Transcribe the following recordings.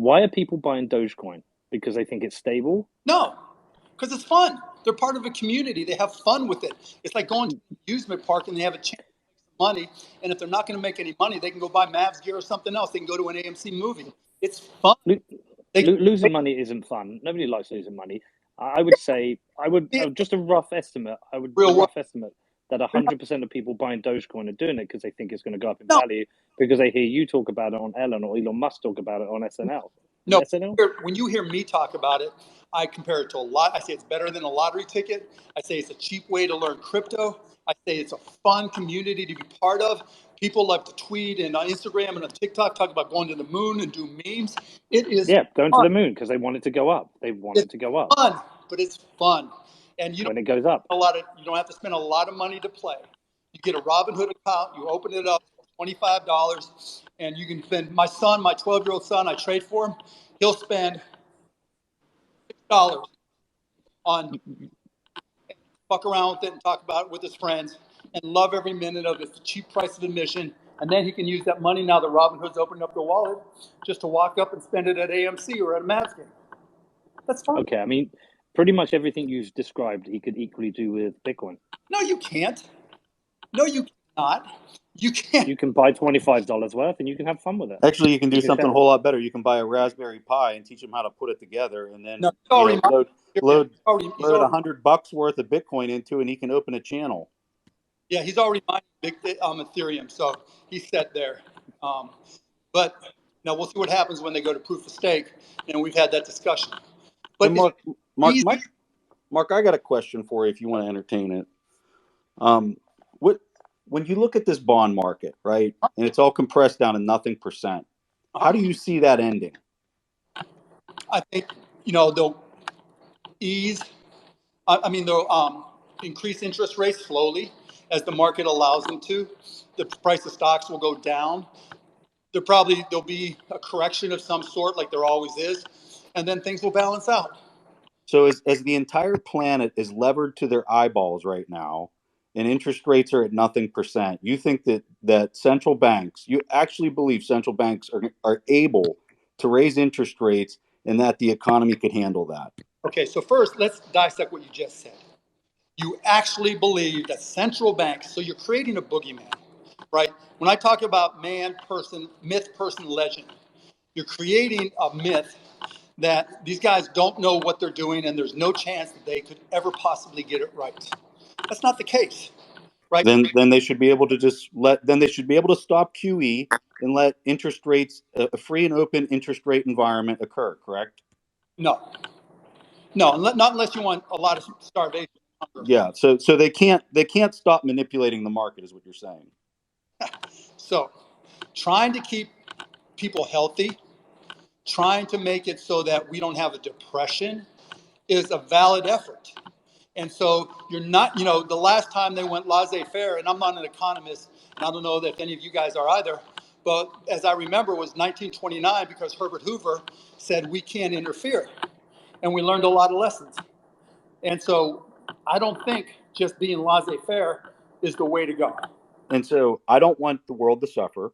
Why are people buying Dogecoin? Because they think it's stable? No, because it's fun. They're part of a community. They have fun with it. It's like going to an amusement park and they have a chance to make some money. And if they're not going to make any money, they can go buy Mavs gear or something else. They can go to an AMC movie. It's fun. Losing money isn't fun. Nobody likes losing money. I would say, just a rough estimate. That 100% of people buying Dogecoin are doing it because they think it's going to go up in value because they hear you talk about it on Ellen or Elon Musk talk about it on SNL. No, when you hear me talk about it, I compare it to a lot. I say it's better than a lottery ticket. I say it's a cheap way to learn crypto. I say it's a fun community to be part of. People like to tweet and on Instagram and on TikTok talk about going to the moon and do memes. It is going fun. to the moon because they want it to go up. They want it to go up. Fun, but it's fun. And when it goes up, you don't have to spend a lot of money to play. You get a Robinhood account, you open it up, $25, and you can spend. My son, my 12-year-old son, I trade for him. He'll spend $6 on fuck around with it and talk about it with his friends and love every minute of it. It's a cheap price of admission. And then he can use that money now that Robinhood's opened up their wallet just to walk up and spend it at AMC or at a Mavs game. That's fun. Okay, I mean, pretty much everything you've described, he could equally do with Bitcoin. No, you can't. No, you cannot. You can't. You can buy $25 worth and you can have fun with it. Actually, you can do something a whole lot better. You can buy a Raspberry Pi and teach him how to put it together, and then load $100 worth of Bitcoin into, and he can open a channel. Yeah, he's already mining Ethereum, so he's set there. But now we'll see what happens when they go to proof of stake, and we've had that discussion. But Mark, I got a question for you if you want to entertain it. When you look at this bond market, right, and it's all compressed down to nothing percent, how do you see that ending? I think, they'll they'll increase interest rates slowly as the market allows them to. The price of stocks will go down. There'll be a correction of some sort, like there always is, and then things will balance out. So as the entire planet is levered to their eyeballs right now, and interest rates are at nothing percent, you think that central banks, you actually believe central banks are able to raise interest rates and that the economy could handle that? Okay, so first, let's dissect what you just said. You actually believe that central banks, so you're creating a boogeyman, right? When I talk about man, person, myth, person, legend, you're creating a myth that these guys don't know what they're doing and there's no chance that they could ever possibly get it right. That's not the case, right? Then they should be able to stop QE and let interest rates, a free and open interest rate environment occur, correct? No, not unless you want a lot of starvation. Yeah, so they can't stop manipulating the market, is what you're saying. So, trying to keep people healthy, trying to make it so that we don't have a depression is a valid effort. And so you're not, the last time they went laissez-faire, and I'm not an economist, and I don't know if any of you guys are either, but as I remember, it was 1929 because Herbert Hoover said we can't interfere. And we learned a lot of lessons. And so I don't think just being laissez-faire is the way to go. And so I don't want the world to suffer,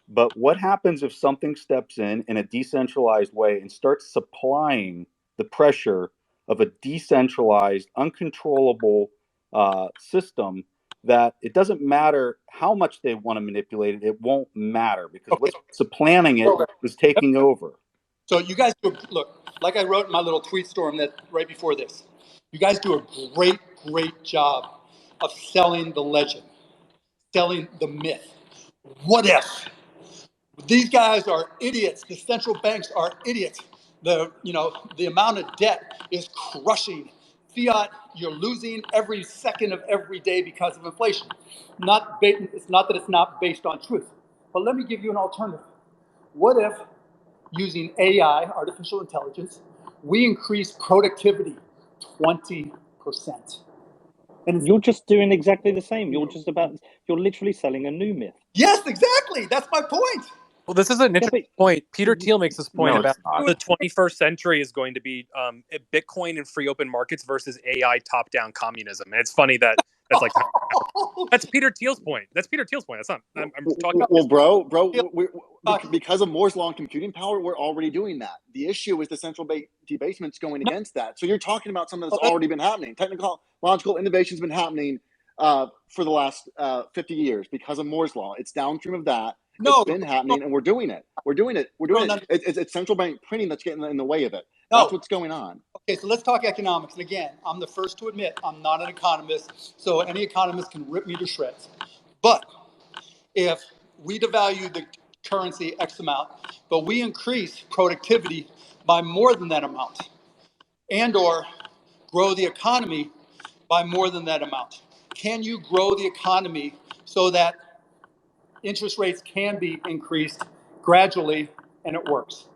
but what happens if something steps in a decentralized way and starts supplying the pressure of a decentralized, uncontrollable system that it doesn't matter how much they want to manipulate it, it won't matter because what's supplanting it is taking over. So you guys look, like I wrote in my little tweet storm that right before this, you guys do a great, great job of selling the legend, selling the myth. What if? These guys are idiots. The central banks are idiots. The amount of debt is crushing. Fiat, you're losing every second of every day because of inflation. It's not that it's not based on truth. But let me give you an alternative. What if, using AI, artificial intelligence, we increase productivity 20%? And you're just doing exactly the same. You're literally selling a new myth. Yes, exactly. That's my point. Well, this is an interesting point. Peter Thiel makes this point about the 21st century is going to be Bitcoin and free open markets versus AI top-down communism. And it's funny that that's like that's Peter Thiel's point. That's Peter Thiel's point. That's not. I'm talking about. Well, bro, because of Moore's law and computing power, we're already doing that. The issue is the central bank debasement's going against that. So you're talking about something that's already been happening. Technological innovation's been happening for the last 50 years because of Moore's law. It's downstream of that. It's been happening, and we're doing it. It's central bank printing that's getting in the way of it. That's what's going on. Okay, so let's talk economics. And again, I'm the first to admit I'm not an economist, so any economist can rip me to shreds. But if we devalue the currency X amount, but we increase productivity by more than that amount, and or grow the economy by more than that amount, can you grow the economy so that interest rates can be increased gradually and it works?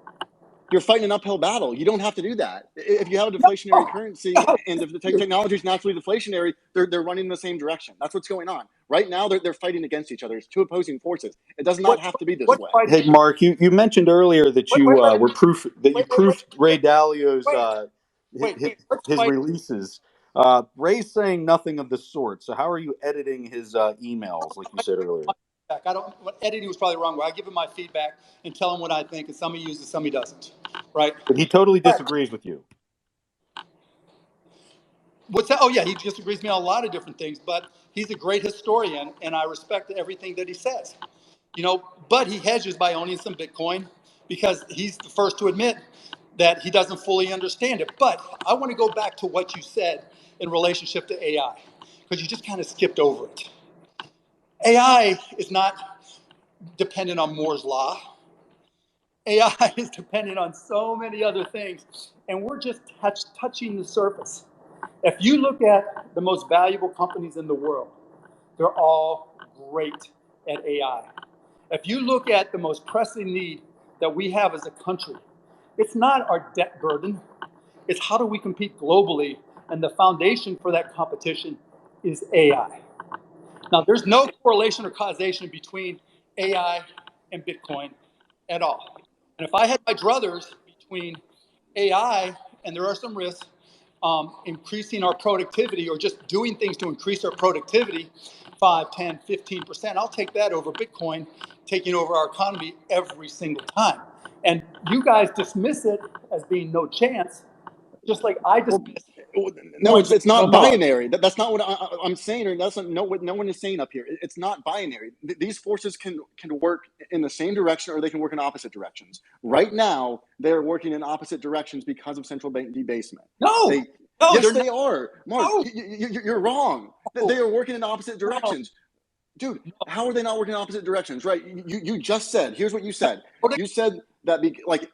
You're fighting an uphill battle. You don't have to do that. If you have a deflationary currency and the technology is naturally deflationary, they're running in the same direction. That's what's going on. Right now, they're fighting against each other. It's two opposing forces. It does not have to be this way. Hey, Mark, you mentioned earlier that you proofed Ray Dalio's his releases. Ray's saying nothing of the sort. So how are you editing his emails, like you said earlier? Editing was probably wrong. I give him my feedback and tell him what I think, and some he uses, some he doesn't. Right? But he totally disagrees with you. What's that? Oh yeah, he disagrees with me on a lot of different things, but he's a great historian, and I respect everything that he says. But he hedges by owning some Bitcoin because he's the first to admit that he doesn't fully understand it. But I want to go back to what you said in relationship to AI, because you just kind of skipped over it. AI is not dependent on Moore's law. AI is dependent on so many other things, and we're just touching the surface. If you look at the most valuable companies in the world, they're all great at AI. If you look at the most pressing need that we have as a country, it's not our debt burden. It's how do we compete globally, and the foundation for that competition is AI. Now, there's no correlation or causation between AI and Bitcoin at all. And if I had my druthers between AI, and there are some risks, increasing our productivity or just doing things to increase our productivity 5, 10, 15%, I'll take that over Bitcoin taking over our economy every single time. And you guys dismiss it as being no chance, just like I dismiss No, it's not binary. That's not what I'm saying, or that's not what no one is saying up here. It's not binary. These forces can work in the same direction, or they can work in opposite directions. Right now, they're working in opposite directions because of central bank debasement. Yes, they are. Mark, you're wrong. They are working in opposite directions. Dude, how are they not working in opposite directions? Right? You just said. Here's what you said. You said that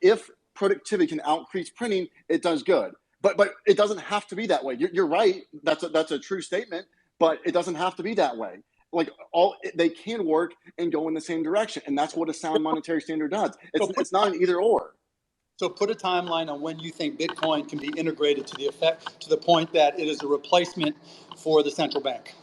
if productivity can outcrease printing, it does good. But it doesn't have to be that way. You're right. That's a true statement. But it doesn't have to be that way. They can work and go in the same direction, and that's what a sound monetary standard does. It's not an either or. So put a timeline on when you think Bitcoin can be integrated to the point that it is a replacement for the central bank.